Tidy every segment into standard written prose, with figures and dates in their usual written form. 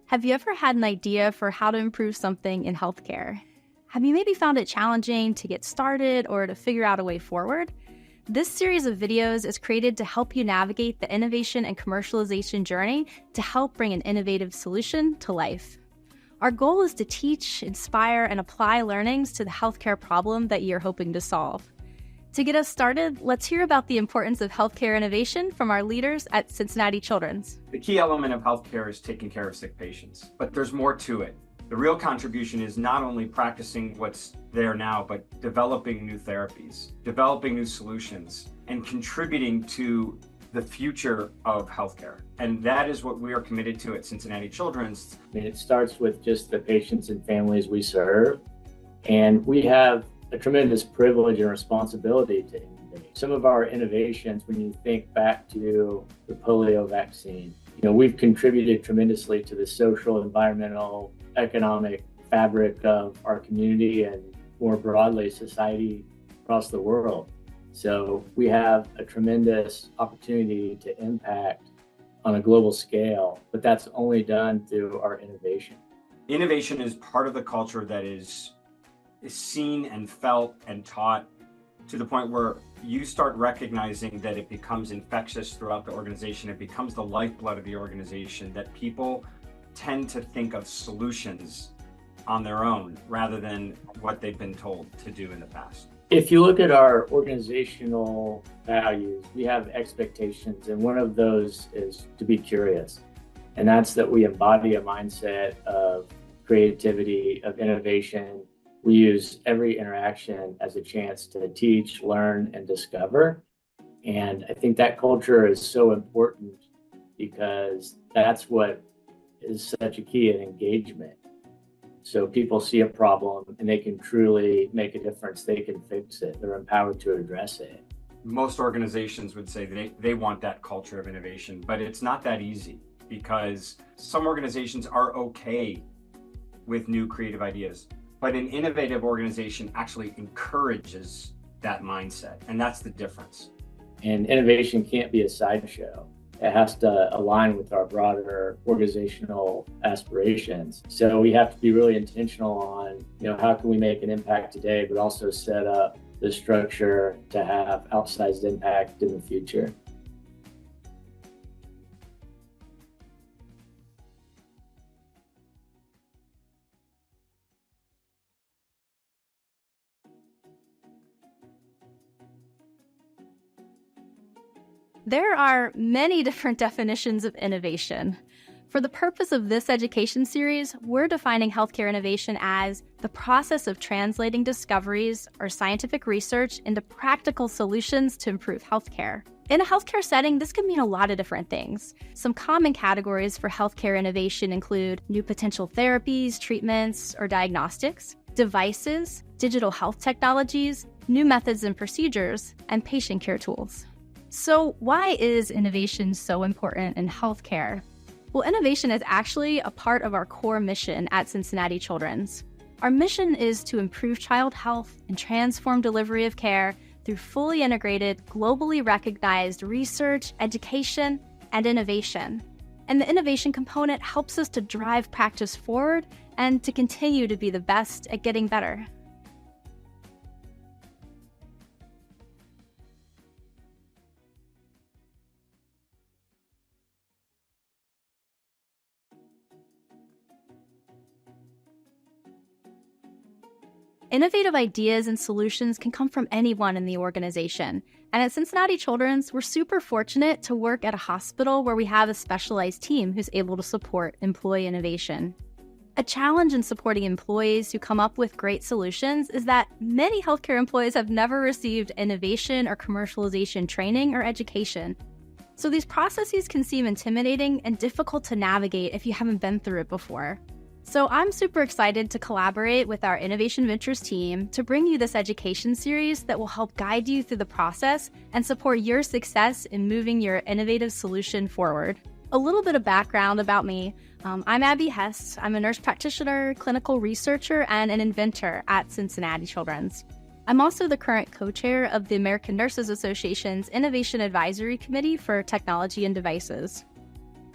Have you ever had an idea for how to improve something in healthcare? Have you maybe found it challenging to get started or to figure out a way forward? This series of videos is created to help you navigate the innovation and commercialization journey to help bring an innovative solution to life. Our goal is to teach, inspire, and apply learnings to the healthcare problem that you're hoping to solve. To get us started, let's hear about the importance of healthcare innovation from our leaders at Cincinnati Children's. The key element of healthcare is taking care of sick patients, but there's more to it. The real contribution is not only practicing what's there now, but developing new therapies, developing new solutions, and contributing to the future of healthcare. And that is what we are committed to at Cincinnati Children's. It starts with just the patients and families we serve, and we have a tremendous privilege and responsibility to innovate. Some of our innovations, when you think back to the polio vaccine, we've contributed tremendously to the social, environmental, economic fabric of our community and more broadly society across the world. So we have a tremendous opportunity to impact on a global scale, but that's only done through our innovation. Innovation is part of the culture that is seen and felt and taught to the point where you start recognizing that it becomes infectious throughout the organization. It becomes the lifeblood of the organization, that people tend to think of solutions on their own rather than what they've been told to do in the past. If you look at our organizational values, we have expectations, and one of those is to be curious. And that's that we embody a mindset of creativity, of innovation. We use every interaction as a chance to teach, learn, and discover. And I think that culture is so important because that's what is such a key in engagement. So people see a problem and they can truly make a difference. They can fix it. They're empowered to address it. Most organizations would say they want that culture of innovation, but it's not that easy because some organizations are okay with new creative ideas. But an innovative organization actually encourages that mindset, and that's the difference. And innovation can't be a sideshow. It has to align with our broader organizational aspirations. So we have to be really intentional on, how can we make an impact today, but also set up the structure to have outsized impact in the future. There are many different definitions of innovation. For the purpose of this education series, we're defining healthcare innovation as the process of translating discoveries or scientific research into practical solutions to improve healthcare. In a healthcare setting, this can mean a lot of different things. Some common categories for healthcare innovation include new potential therapies, treatments, or diagnostics, devices, digital health technologies, new methods and procedures, and patient care tools. So why is innovation so important in healthcare? Well, innovation is actually a part of our core mission at Cincinnati Children's. Our mission is to improve child health and transform delivery of care through fully integrated, globally recognized research, education, and innovation. And the innovation component helps us to drive practice forward and to continue to be the best at getting better. Innovative ideas and solutions can come from anyone in the organization. And at Cincinnati Children's, we're super fortunate to work at a hospital where we have a specialized team who's able to support employee innovation. A challenge in supporting employees who come up with great solutions is that many healthcare employees have never received innovation or commercialization training or education. So these processes can seem intimidating and difficult to navigate if you haven't been through it before. So I'm super excited to collaborate with our Innovation Ventures team to bring you this education series that will help guide you through the process and support your success in moving your innovative solution forward. A little bit of background about me. I'm Abby Hess. I'm a nurse practitioner, clinical researcher, and an inventor at Cincinnati Children's. I'm also the current co-chair of the American Nurses Association's Innovation Advisory Committee for Technology and Devices.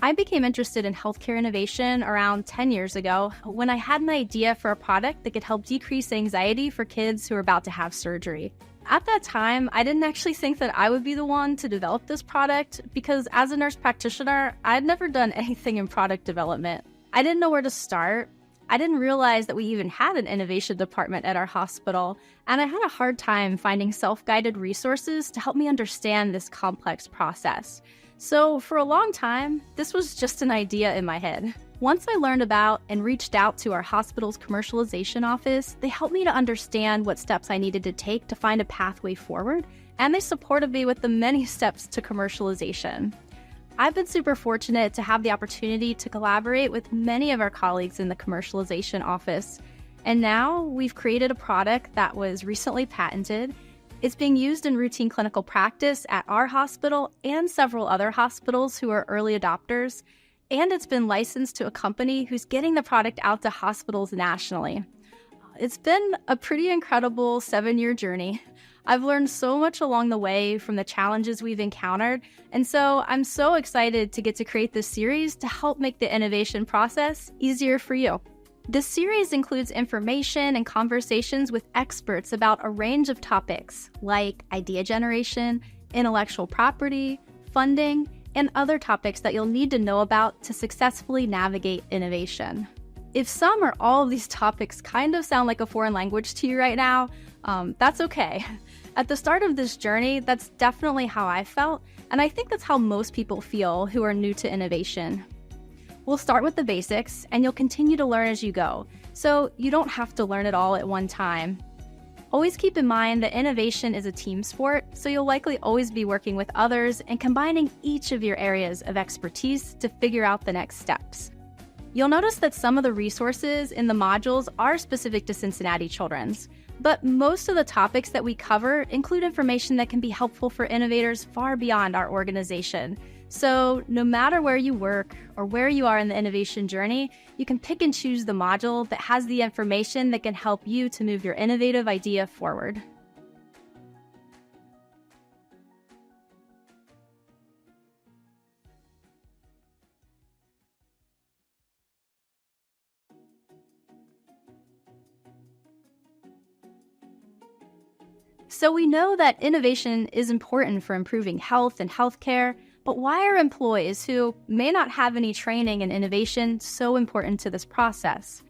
I became interested in healthcare innovation around 10 years ago when I had an idea for a product that could help decrease anxiety for kids who are about to have surgery. At that time, I didn't actually think that I would be the one to develop this product because as a nurse practitioner, I'd never done anything in product development. I didn't know where to start. I didn't realize that we even had an innovation department at our hospital, and I had a hard time finding self-guided resources to help me understand this complex process. So for a long time, this was just an idea in my head. Once I learned about and reached out to our hospital's commercialization office, they helped me to understand what steps I needed to take to find a pathway forward, and they supported me with the many steps to commercialization. I've been super fortunate to have the opportunity to collaborate with many of our colleagues in the commercialization office, and now we've created a product that was recently patented. It's being used in routine clinical practice at our hospital and several other hospitals who are early adopters, and it's been licensed to a company who's getting the product out to hospitals nationally. It's been a pretty incredible 7-year journey. I've learned so much along the way from the challenges we've encountered, and so I'm so excited to get to create this series to help make the innovation process easier for you. This series includes information and conversations with experts about a range of topics like idea generation, intellectual property, funding, and other topics that you'll need to know about to successfully navigate innovation. If some or all of these topics kind of sound like a foreign language to you right now, that's okay. At the start of this journey, that's definitely how I felt, and I think that's how most people feel who are new to innovation. We'll start with the basics, and you'll continue to learn as you go, so you don't have to learn it all at one time. Always keep in mind that innovation is a team sport, so you'll likely always be working with others and combining each of your areas of expertise to figure out the next steps. You'll notice that some of the resources in the modules are specific to Cincinnati Children's, but most of the topics that we cover include information that can be helpful for innovators far beyond our organization. So no matter where you work or where you are in the innovation journey, you can pick and choose the module that has the information that can help you to move your innovative idea forward. So we know that innovation is important for improving health and healthcare, but why are employees who may not have any training in innovation so important to this process?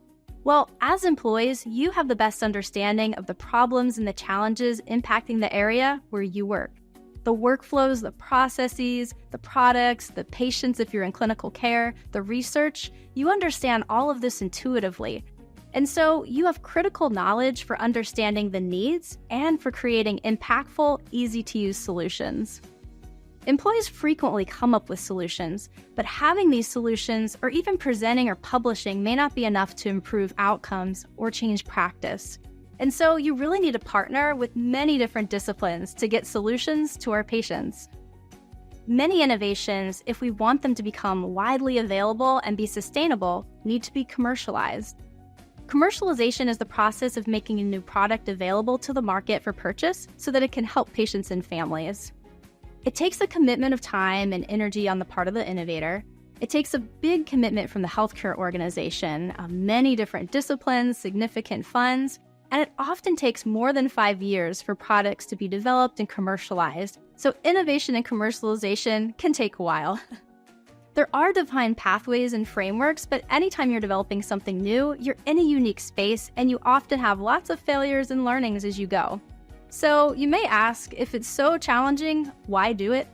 Well, as employees, you have the best understanding of the problems and the challenges impacting the area where you work. The workflows, the processes, the products, the patients if you're in clinical care, the research, you understand all of this intuitively. And so you have critical knowledge for understanding the needs and for creating impactful, easy-to-use solutions. Employees frequently come up with solutions, but having these solutions or even presenting or publishing may not be enough to improve outcomes or change practice. And so you really need to partner with many different disciplines to get solutions to our patients. Many innovations, if we want them to become widely available and be sustainable, need to be commercialized. Commercialization is the process of making a new product available to the market for purchase so that it can help patients and families. It takes a commitment of time and energy on the part of the innovator. It takes a big commitment from the healthcare organization, many different disciplines, significant funds, and it often takes more than 5 years for products to be developed and commercialized. So innovation and commercialization can take a while. There are defined pathways and frameworks, but anytime you're developing something new, you're in a unique space and you often have lots of failures and learnings as you go. So you may ask, if it's so challenging, why do it?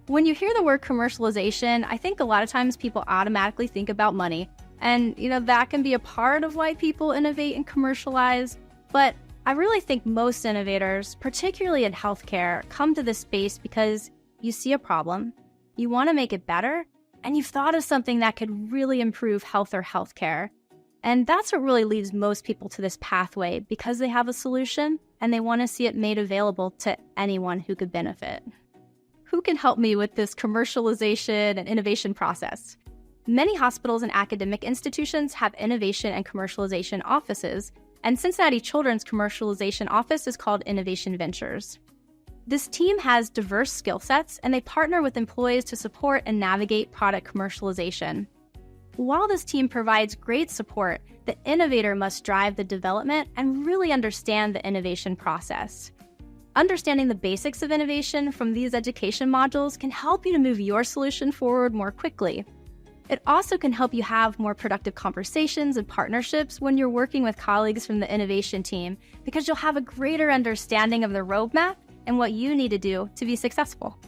When you hear the word commercialization, I think a lot of times people automatically think about money. And that can be a part of why people innovate and commercialize. But I really think most innovators, particularly in healthcare, come to this space because you see a problem, you want to make it better, and you've thought of something that could really improve health or healthcare. And that's what really leads most people to this pathway, because they have a solution and they want to see it made available to anyone who could benefit. Who can help me with this commercialization and innovation process? Many hospitals and academic institutions have innovation and commercialization offices, and Cincinnati Children's commercialization office is called Innovation Ventures. This team has diverse skill sets, and they partner with employees to support and navigate product commercialization. While this team provides great support, the innovator must drive the development and really understand the innovation process. Understanding the basics of innovation from these education modules can help you to move your solution forward more quickly. It also can help you have more productive conversations and partnerships when you're working with colleagues from the innovation team, because you'll have a greater understanding of the roadmap and what you need to do to be successful.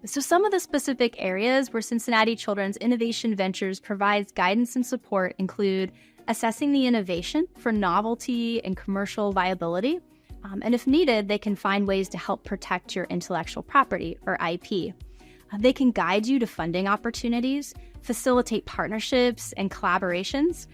So some of the specific areas where Cincinnati Children's Innovation Ventures provides guidance and support include assessing the innovation for novelty and commercial viability. And if needed, they can find ways to help protect your intellectual property, or IP. They can guide you to funding opportunities, facilitate partnerships and collaborations,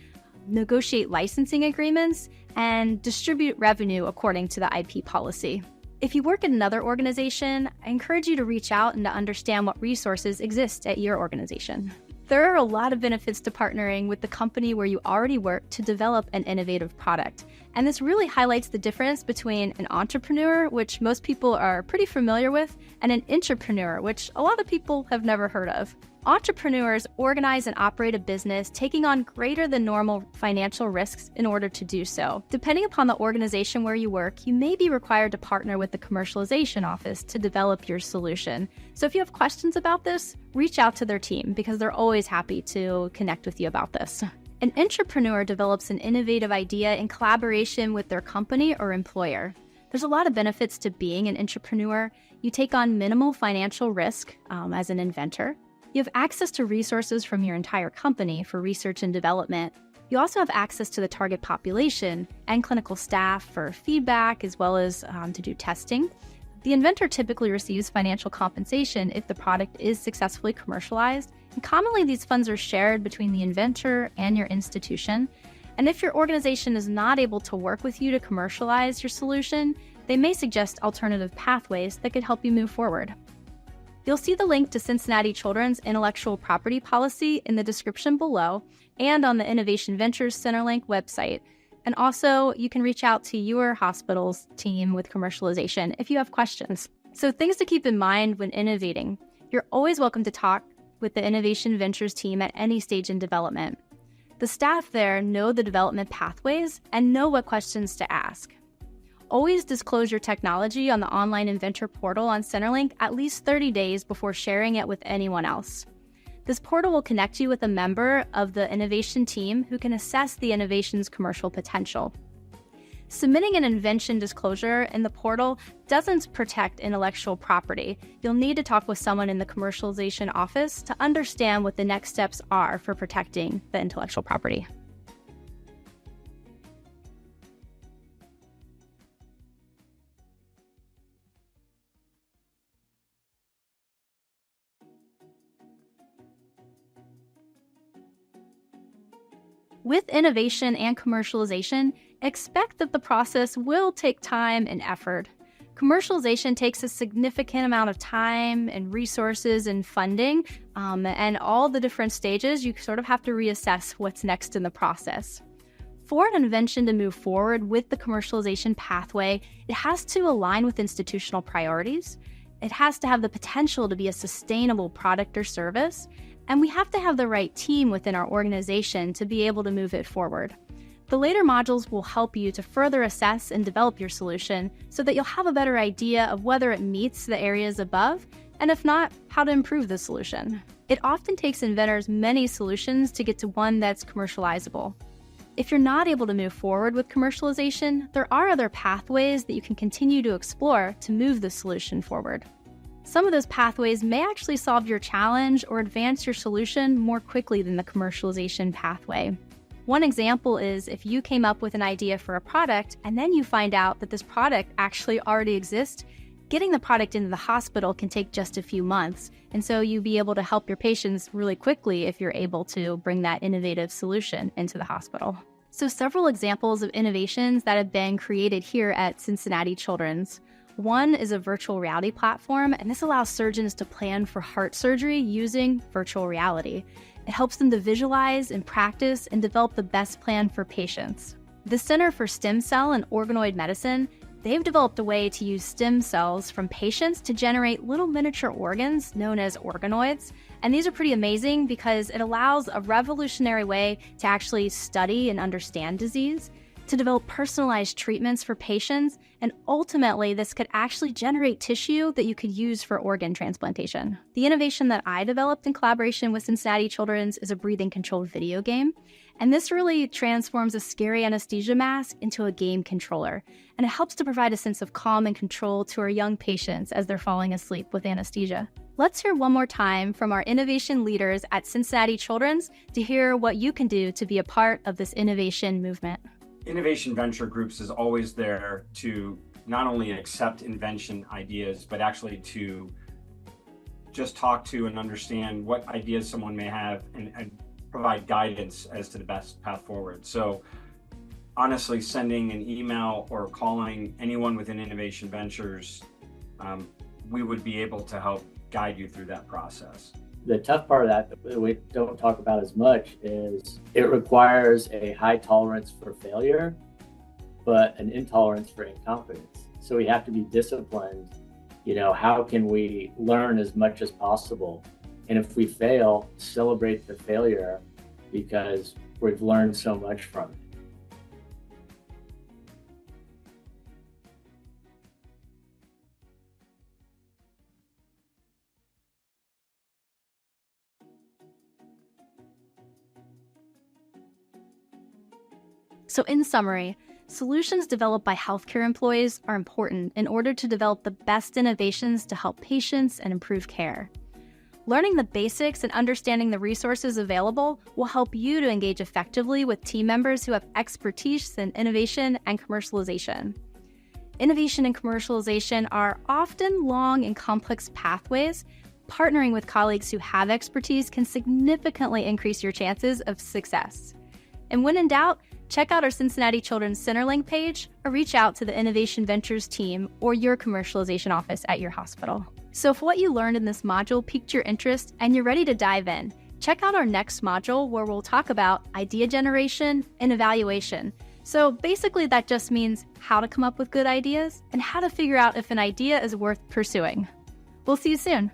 negotiate licensing agreements, and distribute revenue according to the IP policy. If you work at another organization, I encourage you to reach out and to understand what resources exist at your organization. There are a lot of benefits to partnering with the company where you already work to develop an innovative product. And this really highlights the difference between an entrepreneur, which most people are pretty familiar with, and an intrapreneur, which a lot of people have never heard of. Entrepreneurs organize and operate a business, taking on greater than normal financial risks in order to do so. Depending upon the organization where you work, you may be required to partner with the commercialization office to develop your solution. So if you have questions about this, reach out to their team, because they're always happy to connect with you about this. An intrapreneur develops an innovative idea in collaboration with their company or employer. There's a lot of benefits to being an intrapreneur. You take on minimal financial risk as an inventor. You have access to resources from your entire company for research and development. You also have access to the target population and clinical staff for feedback, as well as to do testing. The inventor typically receives financial compensation if the product is successfully commercialized, and commonly these funds are shared between the inventor and your institution. And if your organization is not able to work with you to commercialize your solution, they may suggest alternative pathways that could help you move forward. You'll see the link to Cincinnati Children's intellectual property policy in the description below and on the Innovation Ventures Centerlink website. And also, you can reach out to your hospital's team with commercialization if you have questions. So things to keep in mind when innovating. You're always welcome to talk with the Innovation Ventures team at any stage in development. The staff there know the development pathways and know what questions to ask. Always disclose your technology on the online inventor portal on Centerlink at least 30 days before sharing it with anyone else. This portal will connect you with a member of the innovation team who can assess the innovation's commercial potential. Submitting an invention disclosure in the portal doesn't protect intellectual property. You'll need to talk with someone in the commercialization office to understand what the next steps are for protecting the intellectual property. With innovation and commercialization, expect that the process will take time and effort. Commercialization takes a significant amount of time and resources and funding, and all the different stages, you sort of have to reassess what's next in the process. For an invention to move forward with the commercialization pathway, it has to align with institutional priorities. It has to have the potential to be a sustainable product or service, and we have to have the right team within our organization to be able to move it forward. The later modules will help you to further assess and develop your solution so that you'll have a better idea of whether it meets the areas above, and if not, how to improve the solution. It often takes inventors many solutions to get to one that's commercializable. If you're not able to move forward with commercialization, there are other pathways that you can continue to explore to move the solution forward. Some of those pathways may actually solve your challenge or advance your solution more quickly than the commercialization pathway. One example is if you came up with an idea for a product and then you find out that this product actually already exists, getting the product into the hospital can take just a few months. And so you'll be able to help your patients really quickly if you're able to bring that innovative solution into the hospital. So several examples of innovations that have been created here at Cincinnati Children's. One is a virtual reality platform, and this allows surgeons to plan for heart surgery using virtual reality. It helps them to visualize and practice and develop the best plan for patients. The Center for Stem Cell and Organoid Medicine, they've developed a way to use stem cells from patients to generate little miniature organs known as organoids. And these are pretty amazing because it allows a revolutionary way to actually study and understand disease, to develop personalized treatments for patients, and ultimately this could actually generate tissue that you could use for organ transplantation. The innovation that I developed in collaboration with Cincinnati Children's is a breathing-controlled video game, and this really transforms a scary anesthesia mask into a game controller, and it helps to provide a sense of calm and control to our young patients as they're falling asleep with anesthesia. Let's hear one more time from our innovation leaders at Cincinnati Children's to hear what you can do to be a part of this innovation movement. Innovation Venture Groups is always there to not only accept invention ideas, but actually to just talk to and understand what ideas someone may have and provide guidance as to the best path forward. So honestly, sending an email or calling anyone within Innovation Ventures, we would be able to help guide you through that process. The tough part of that we don't talk about as much is it requires a high tolerance for failure, but an intolerance for incompetence. So we have to be disciplined. How can we learn as much as possible? And if we fail, celebrate the failure because we've learned so much from it. So in summary, solutions developed by healthcare employees are important in order to develop the best innovations to help patients and improve care. Learning the basics and understanding the resources available will help you to engage effectively with team members who have expertise in innovation and commercialization. Innovation and commercialization are often long and complex pathways. Partnering with colleagues who have expertise can significantly increase your chances of success. And when in doubt, check out our Cincinnati Children's Centerlink page or reach out to the Innovation Ventures team or your commercialization office at your hospital. So if what you learned in this module piqued your interest and you're ready to dive in, check out our next module where we'll talk about idea generation and evaluation. So basically that just means how to come up with good ideas and how to figure out if an idea is worth pursuing. We'll see you soon.